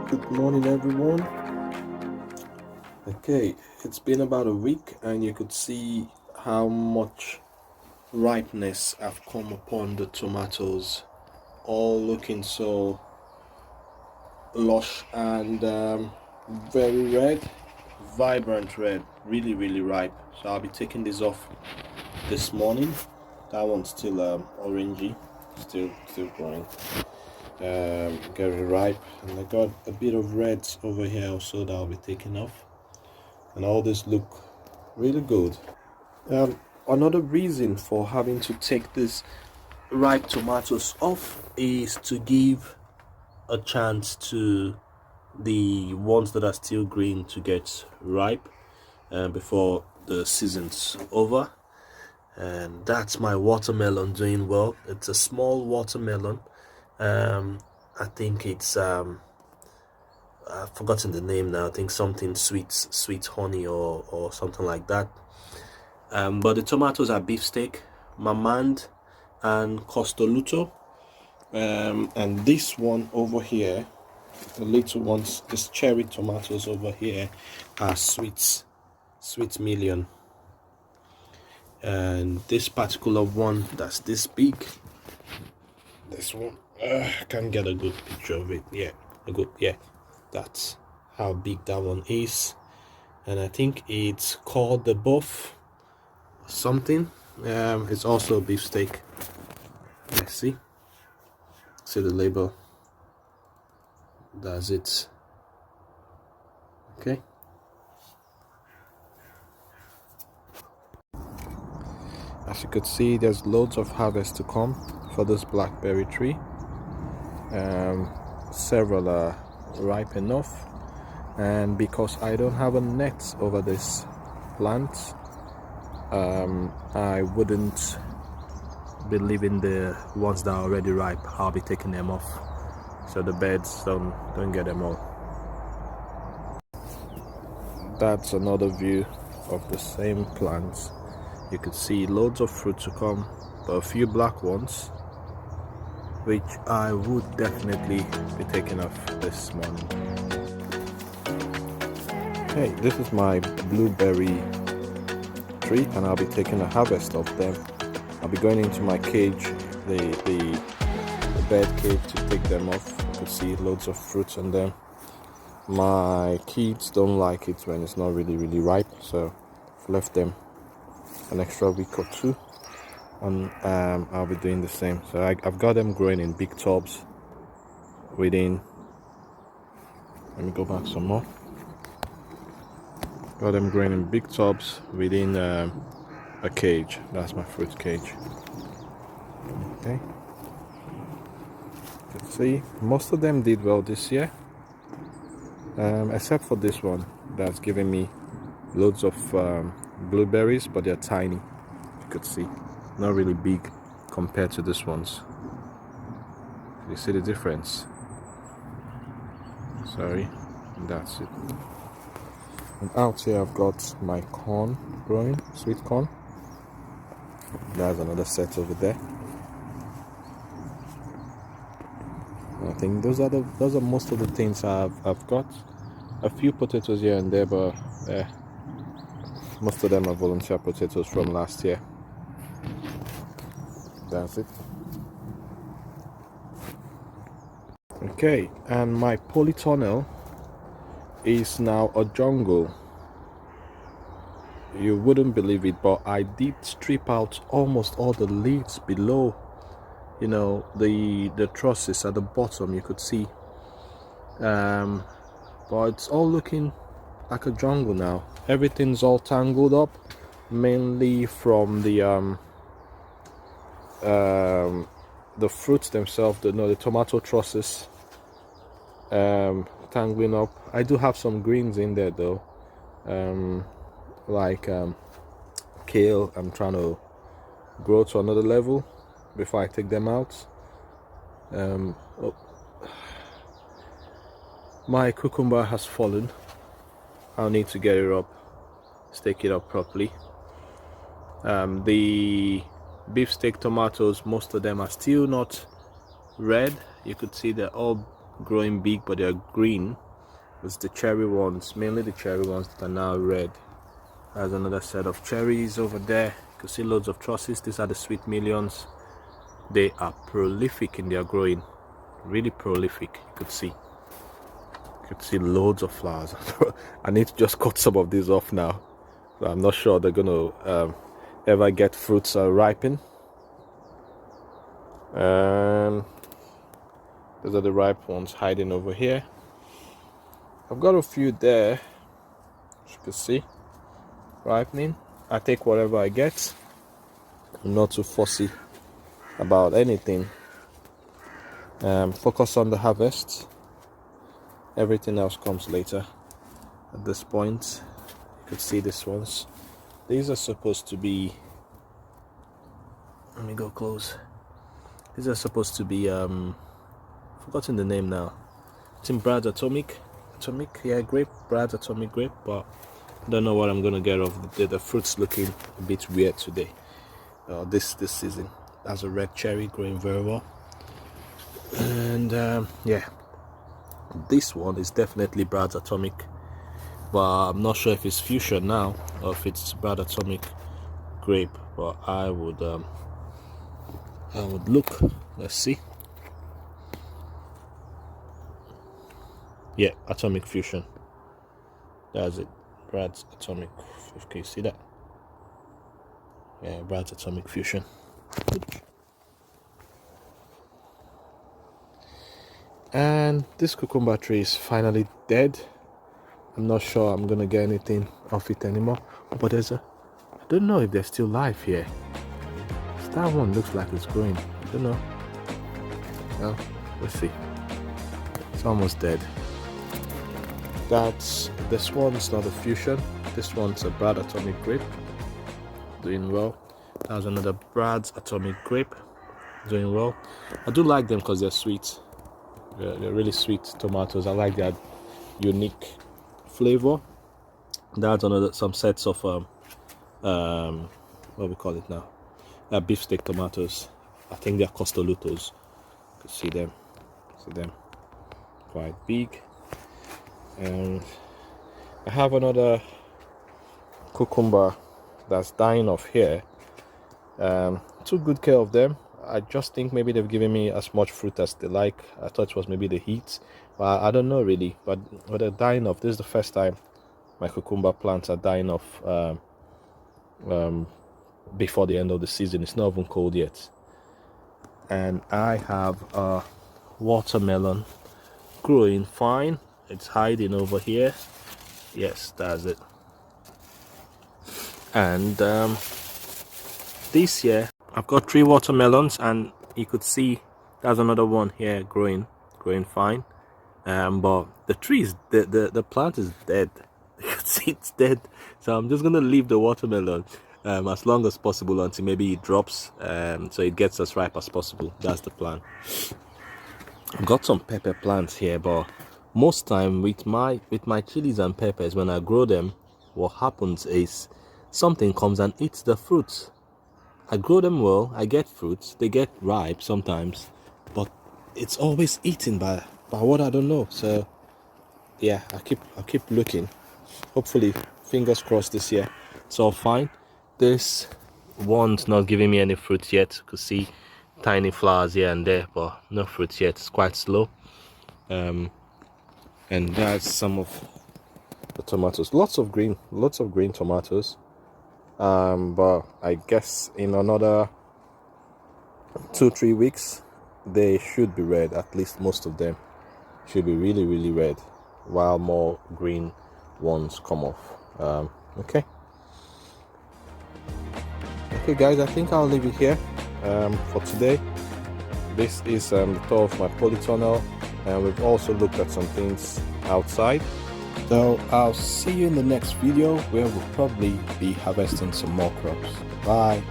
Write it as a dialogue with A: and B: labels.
A: Good morning, everyone. Okay, it's been about a week, and you could see how much ripeness have come upon the tomatoes, all looking so lush and very red, vibrant red, really ripe. So I'll be taking this off this morning. That one's still orangey, still growing. Very ripe, and I got a bit of reds over here also that I'll be taking off, and all this look really good. Another reason for having to take these ripe tomatoes off is to give a chance to the ones that are still green to get ripe before the season's over. And that's my watermelon doing well. It's a small watermelon. I think it's I've forgotten the name now. I think something sweet honey or something like that. But the tomatoes are beefsteak, mamand, and costoluto. And this one over here, the little ones, these cherry tomatoes over here, are sweet million. And this particular one that's this big, this one, I can't get a good picture of it. Yeah, that's how big that one is. And I think it's called the buff something. It's also beefsteak. Let's see the label. That's it. Okay, as you could see, there's loads of harvest to come for this blackberry tree. Several are ripe enough, and because I don't have a net over this plant, I wouldn't be leaving the ones that are already ripe. I'll be taking them off so the birds don't get them all. That's another view of the same plants. You could see loads of fruit to come, but a few black ones, which I would definitely be taking off this morning. Hey, this is my blueberry tree, and I'll be taking a harvest of them. I'll be going into my cage, the bird cage, to take them off. You can see loads of fruits on them. My kids don't like it when it's not really ripe, so I've left them an extra week or two, and I'll be doing the same. So I've got them growing in big tubs within, let me go back some more. Got them growing in big tubs within a cage. That's my fruit cage. Okay, you can see most of them did well this year, except for this one that's giving me loads of blueberries, but they're tiny. You could see, not really big compared to this ones. You see the difference? Sorry, that's it. And out here I've got my corn growing, sweet corn. There's another set over there. I think those are most of the things I've got. A few potatoes here and there, but most of them are volunteer potatoes from last year. That's it. Okay, and my polytunnel is now a jungle. You wouldn't believe it, but I did strip out almost all the leaves below. You know, the trusses at the bottom, you could see. But it's all looking like a jungle now. Everything's all tangled up, mainly from the fruits themselves. The tomato trusses tangling up. I do have some greens in there though, like kale. I'm trying to grow to another level before I take them out. My cucumber has fallen. I'll need to get it up, stake it up properly. The beefsteak tomatoes, most of them are still not red. You could see they're all growing big, but they're green. It's the cherry ones, mainly the cherry ones that are now red. There's another set of cherries over there. You can see loads of trusses. These are the sweet millions. They are prolific in their growing, really prolific. You could see loads of flowers. I need to just cut some of these off now. I'm not sure they're gonna ever get fruits or ripen. Those are the ripe ones hiding over here. I've got a few there, as you can see, ripening. I take whatever I get. I'm not too fussy about anything. Focus on the harvest. Everything else comes later. At this point, you could see these ones. These are supposed to be, let me go close. These are supposed to be forgotten the name now. It's in Brad's atomic, yeah, grape, Brad's atomic grape, but I don't know what I'm gonna get of the fruits looking a bit weird today. This season. That's a red cherry growing very well, and yeah, this one is definitely Brad's atomic, but I'm not sure if it's fusion now or if it's Brad's atomic grape. But I would look. Let's see. Yeah, atomic fusion. That's it. Brad's atomic. Can you see that? Yeah, Brad's atomic fusion. And this cucumber tree is finally dead. I'm not sure I'm gonna get anything off it anymore. But I don't know if there's still life here. That one looks like it's growing. I don't know. Well, let's see. It's almost dead. This one's not a fusion. This one's a Brad atomic grape. Doing well. That's another Brad's atomic grape. Doing well. I do like them because they're sweet. They're really sweet tomatoes. I like that unique flavor. That's some sets of what we call it now, beefsteak tomatoes. I think they're costolutos. You can see them quite big. And I have another cucumber that's dying off here. Took good care of them. I just think maybe they've given me as much fruit as they like. I thought it was maybe the heat, but I don't know really. But they're dying off. This is the first time my cucumber plants are dying off before the end of the season. It's not even cold yet. And I have a watermelon growing fine. It's hiding over here. Yes, that's it. And this year I've got 3 watermelons, and you could see there's another one here growing fine. But the tree is the plant is dead. You can see it's dead. So I'm just gonna leave the watermelon as long as possible until maybe it drops, so it gets as ripe as possible. That's the plan. I've got some pepper plants here, but most time with my chilies and peppers, when I grow them, what happens is something comes and eats the fruits. I grow them well, I get fruits, they get ripe sometimes, but it's always eaten by what I don't know. So yeah, I'll keep looking. Hopefully, fingers crossed, this year it's all fine. This one's not giving me any fruits yet. You could see tiny flowers here and there, but no fruits yet. It's quite slow. And that's some of the tomatoes. Lots of green tomatoes. But I guess in another 2-3 weeks they should be red. At least most of them should be really, really red, while more green ones come off. Okay guys, I think I'll leave it here for today. This is the tour of my polytunnel, and we've also looked at some things outside. So I'll see you in the next video, where we'll probably be harvesting some more crops. Bye.